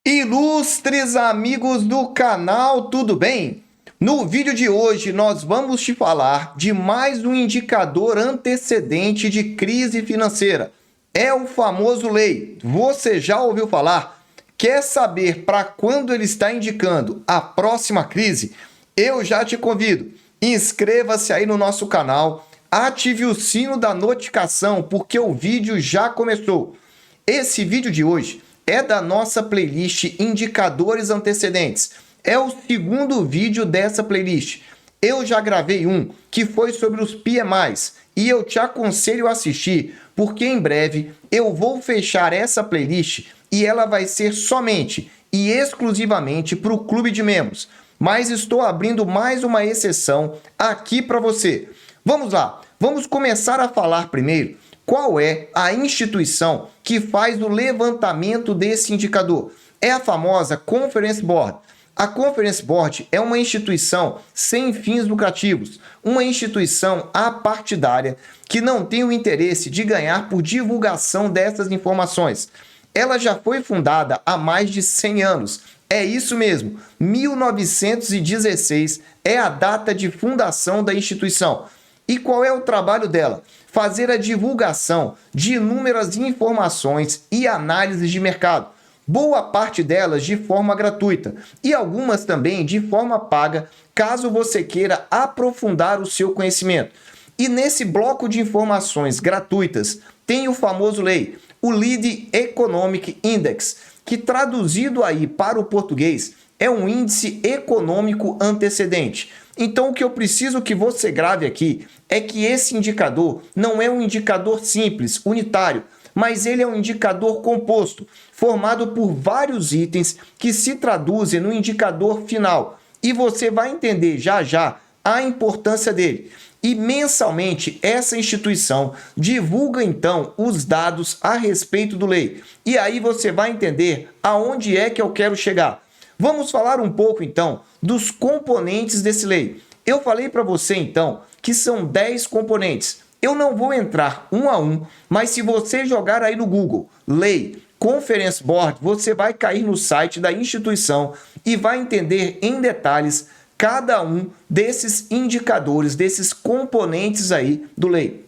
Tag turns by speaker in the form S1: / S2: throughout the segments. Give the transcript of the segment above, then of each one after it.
S1: Ilustres amigos do canal, tudo bem? No vídeo de hoje nós vamos te falar de mais um indicador antecedente de crise financeira. É o famoso lei. Você já ouviu falar? Quer saber para quando ele está indicando a próxima crise? Eu já te convido. Inscreva-se aí no nosso canal, ative o sino da notificação porque o vídeo já começou. Esse vídeo de hoje é da nossa playlist Indicadores Antecedentes. É o segundo vídeo dessa playlist. Eu já gravei um que foi sobre os PMIs e eu te aconselho a assistir porque em breve eu vou fechar essa playlist e ela vai ser somente e exclusivamente para o clube de membros. Mas estou abrindo mais uma exceção aqui para você. Vamos lá, vamos começar a falar primeiro qual é a instituição que faz o levantamento desse indicador. É a famosa Conference Board. A Conference Board é uma instituição sem fins lucrativos, uma instituição apartidária que não tem o interesse de ganhar por divulgação dessas informações. Ela já foi fundada há mais de 100 anos. É isso mesmo, 1916 é a data de fundação da instituição. E qual é o trabalho dela? Fazer a divulgação de inúmeras informações e análises de mercado. Boa parte delas de forma gratuita e algumas também de forma paga, caso você queira aprofundar o seu conhecimento. E nesse bloco de informações gratuitas tem o famoso lei, o Lead Economic Index, que traduzido aí para o português é um índice econômico antecedente. Então o que eu preciso que você grave aqui é que esse indicador não é um indicador simples, unitário, mas ele é um indicador composto, formado por vários itens que se traduzem no indicador final. E você vai entender já já a importância dele. E mensalmente essa instituição divulga então os dados a respeito do lei. E aí você vai entender aonde é que eu quero chegar. Vamos falar um pouco então dos componentes desse lei. Eu falei para você então que são 10 componentes. Eu não vou entrar um a um, mas se você jogar aí no Google lei Conference Board, você vai cair no site da instituição e vai entender em detalhes cada um desses indicadores, desses componentes aí do lei.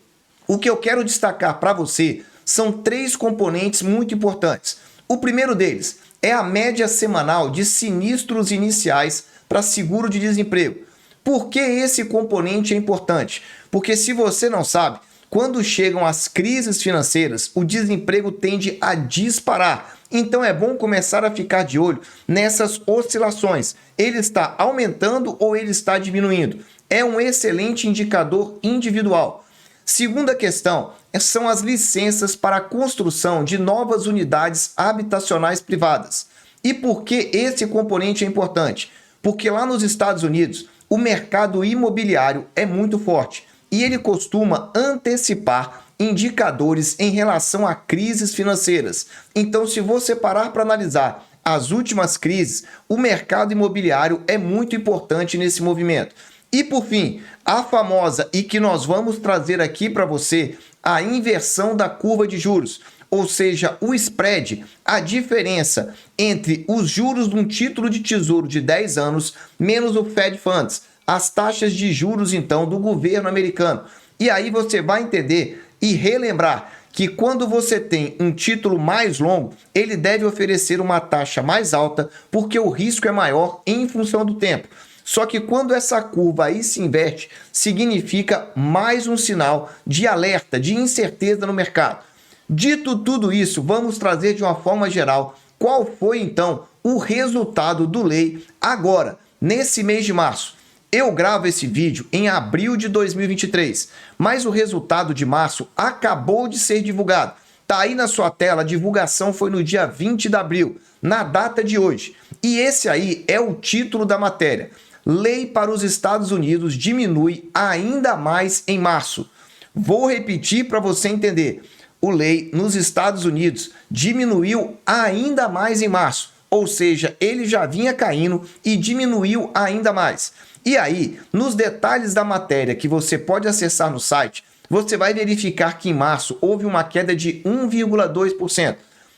S1: O que eu quero destacar para você são 3 componentes muito importantes. O primeiro deles é a média semanal de sinistros iniciais para seguro de desemprego. Por que esse componente é importante? Porque se você não sabe, quando chegam as crises financeiras, o desemprego tende a disparar. Então é bom começar a ficar de olho nessas oscilações. Ele está aumentando ou ele está diminuindo? É um excelente indicador individual. Segunda questão são as licenças para a construção de novas unidades habitacionais privadas. E por que esse componente é importante? Porque lá nos Estados Unidos, o mercado imobiliário é muito forte e ele costuma antecipar indicadores em relação a crises financeiras. Então, se você parar para analisar as últimas crises, o mercado imobiliário é muito importante nesse movimento. E por fim, a famosa e que nós vamos trazer aqui para você, a inversão da curva de juros, ou seja, o spread, a diferença entre os juros de um título de tesouro de 10 anos menos o Fed Funds, as taxas de juros então do governo americano. E aí você vai entender e relembrar que quando você tem um título mais longo, ele deve oferecer uma taxa mais alta porque o risco é maior em função do tempo. Só que quando essa curva aí se inverte, significa mais um sinal de alerta, de incerteza no mercado. Dito tudo isso, vamos trazer de uma forma geral qual foi então o resultado do lei agora, nesse mês de março. Eu gravo esse vídeo em abril de 2023, mas o resultado de março acabou de ser divulgado. Tá aí na sua tela, a divulgação foi no dia 20 de abril, na data de hoje. E esse aí é o título da matéria. Lei para os Estados Unidos diminui ainda mais em março. Vou repetir para você entender. O lei nos Estados Unidos diminuiu ainda mais em março. Ou seja, ele já vinha caindo e diminuiu ainda mais. E aí, nos detalhes da matéria que você pode acessar no site, você vai verificar que em março houve uma queda de 1,2%.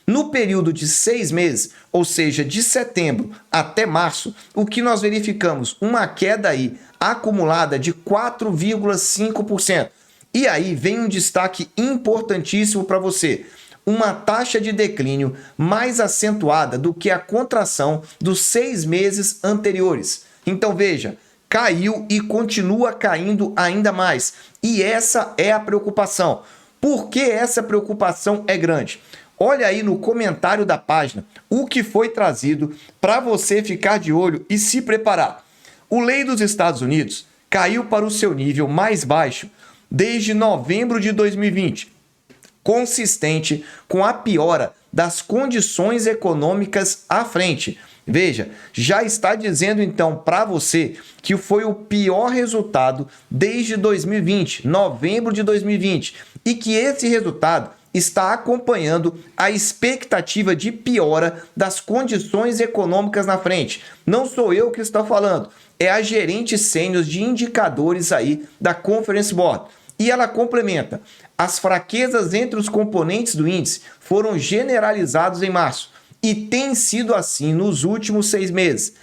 S1: No período de 6 meses, ou seja, de setembro até março, o que nós verificamos? Uma queda aí acumulada de 4,5%. E aí vem um destaque importantíssimo para você. Uma taxa de declínio mais acentuada do que a contração dos 6 meses anteriores. Então veja, caiu e continua caindo ainda mais. E essa é a preocupação. Por que essa preocupação é grande? Olha aí no comentário da página o que foi trazido para você ficar de olho e se preparar. O lei dos Estados Unidos caiu para o seu nível mais baixo desde novembro de 2020, consistente com a piora das condições econômicas à frente. Veja, já está dizendo então para você que foi o pior resultado desde 2020, novembro de 2020, e que esse resultado está acompanhando a expectativa de piora das condições econômicas na frente. Não sou eu que estou falando, é a gerente sênior de indicadores aí da Conference Board. E ela complementa: as fraquezas entre os componentes do índice foram generalizados em março e tem sido assim nos últimos 6 meses.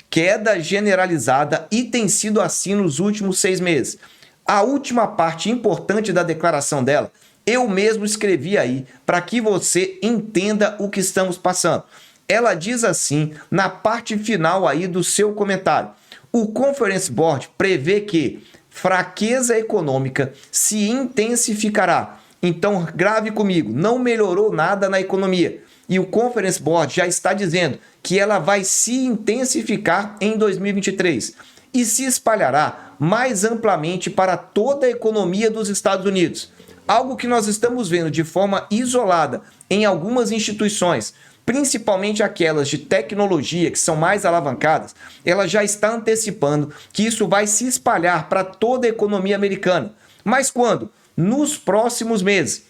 S1: Queda generalizada e tem sido assim nos últimos 6 meses. A última parte importante da declaração dela, eu mesmo escrevi aí para que você entenda o que estamos passando. Ela diz assim na parte final aí do seu comentário: o Conference Board prevê que fraqueza econômica se intensificará. Então, grave comigo, não melhorou nada na economia. E o Conference Board já está dizendo que ela vai se intensificar em 2023 e se espalhará mais amplamente para toda a economia dos Estados Unidos. Algo que nós estamos vendo de forma isolada em algumas instituições, principalmente aquelas de tecnologia que são mais alavancadas, ela já está antecipando que isso vai se espalhar para toda a economia americana. Mas quando? Nos próximos meses.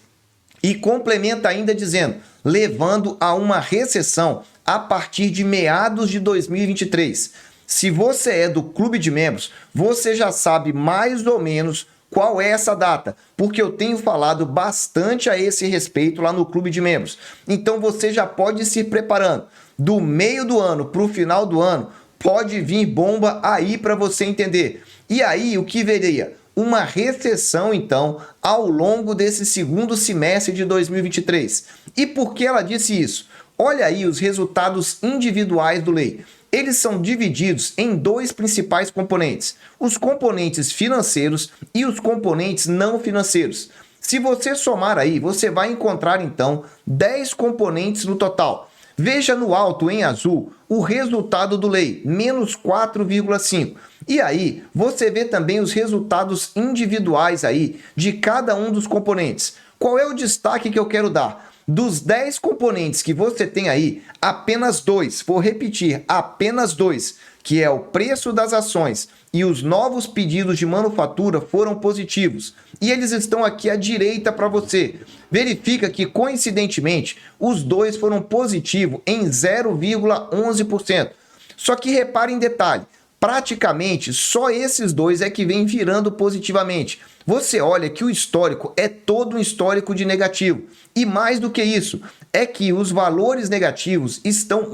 S1: E complementa ainda dizendo, levando a uma recessão a partir de meados de 2023. Se você é do clube de membros, você já sabe mais ou menos qual é essa data, porque eu tenho falado bastante a esse respeito lá no clube de membros. Então você já pode ir se preparando. Do meio do ano para o final do ano, pode vir bomba aí para você entender. E aí o que veria? Uma recessão, então, ao longo desse segundo semestre de 2023. E por que ela disse isso? Olha aí os resultados individuais do lei. Eles são divididos em 2 principais componentes: os componentes financeiros e os componentes não financeiros. Se você somar aí, você vai encontrar então 10 componentes no total. Veja no alto em azul o resultado do lei, menos 4,5. E aí você vê também os resultados individuais aí de cada um dos componentes. Qual é o destaque que eu quero dar? Dos 10 componentes que você tem aí, apenas 2, vou repetir, apenas 2, que é o preço das ações e os novos pedidos de manufatura foram positivos. E eles estão aqui à direita para você. Verifica que, coincidentemente, os 2 foram positivos em 0,11%. Só que repare em detalhe, praticamente só esses 2 é que vem virando positivamente. Você olha que o histórico é todo um histórico de negativo. E mais do que isso, é que os valores negativos estão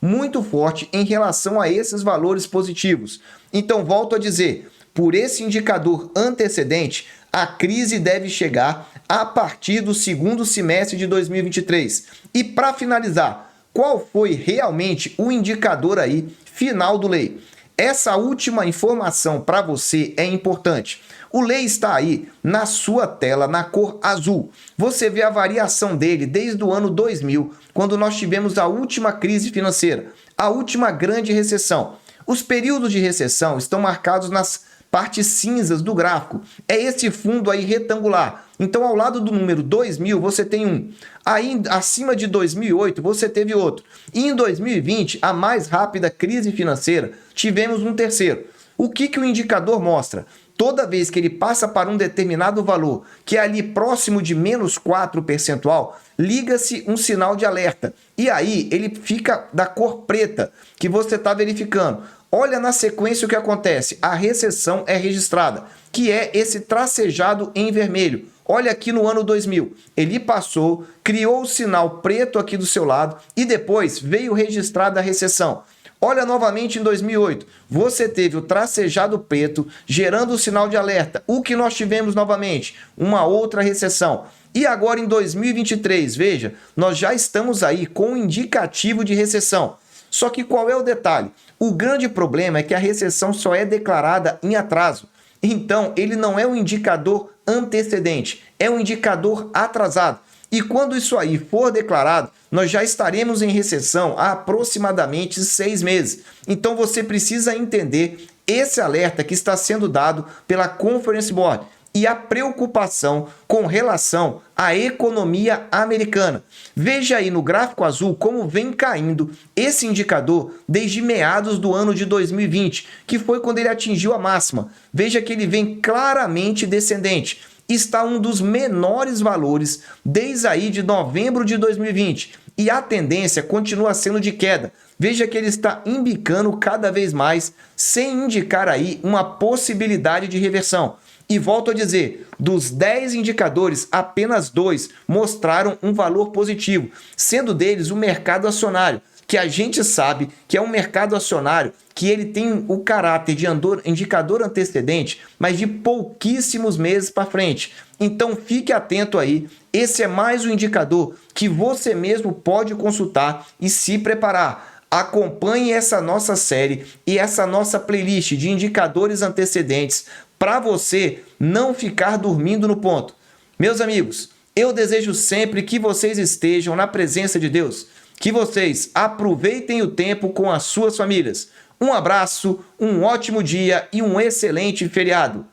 S1: muito forte em relação a esses valores positivos. Então, volto a dizer, por esse indicador antecedente, a crise deve chegar a partir do segundo semestre de 2023. E para finalizar, qual foi realmente o indicador aí final do lei? Essa última informação para você é importante. O lei está aí na sua tela, na cor azul. Você vê a variação dele desde o ano 2000, quando nós tivemos a última crise financeira, a última grande recessão. Os períodos de recessão estão marcados nas partes cinzas do gráfico. É esse fundo aí retangular. Então, ao lado do número 2000, você tem um. Aí, acima de 2008, você teve outro. E em 2020, a mais rápida crise financeira, tivemos um terceiro. O que o indicador mostra? Toda vez que ele passa para um determinado valor, que é ali próximo de menos 4%, liga-se um sinal de alerta. E aí ele fica da cor preta, que você está verificando. Olha na sequência o que acontece. A recessão é registrada, que é esse tracejado em vermelho. Olha aqui no ano 2000, ele passou, criou o sinal preto aqui do seu lado e depois veio registrada a recessão. Olha novamente em 2008, você teve o tracejado preto gerando o sinal de alerta. O que nós tivemos novamente? Uma outra recessão. E agora em 2023, veja, nós já estamos aí com um indicativo de recessão. Só que qual é o detalhe? O grande problema é que a recessão só é declarada em atraso. Então, ele não é um indicador antecedente, é um indicador atrasado. E quando isso aí for declarado, nós já estaremos em recessão há aproximadamente 6 meses. Então você precisa entender esse alerta que está sendo dado pela Conference Board e a preocupação com relação à economia americana. Veja aí no gráfico azul como vem caindo esse indicador desde meados do ano de 2020, que foi quando ele atingiu a máxima. Veja que ele vem claramente descendente. Está um dos menores valores desde aí de novembro de 2020 e a tendência continua sendo de queda. Veja que ele está embicando cada vez mais sem indicar aí uma possibilidade de reversão. E volto a dizer, dos 10 indicadores, apenas 2 mostraram um valor positivo, sendo deles o mercado acionário, que a gente sabe que é um mercado acionário que ele tem o caráter de indicador antecedente, mas de pouquíssimos meses para frente. Então fique atento aí, esse é mais um indicador que você mesmo pode consultar e se preparar. Acompanhe essa nossa série e essa nossa playlist de indicadores antecedentes para você não ficar dormindo no ponto. Meus amigos, eu desejo sempre que vocês estejam na presença de Deus, que vocês aproveitem o tempo com as suas famílias. Um abraço, um ótimo dia e um excelente feriado.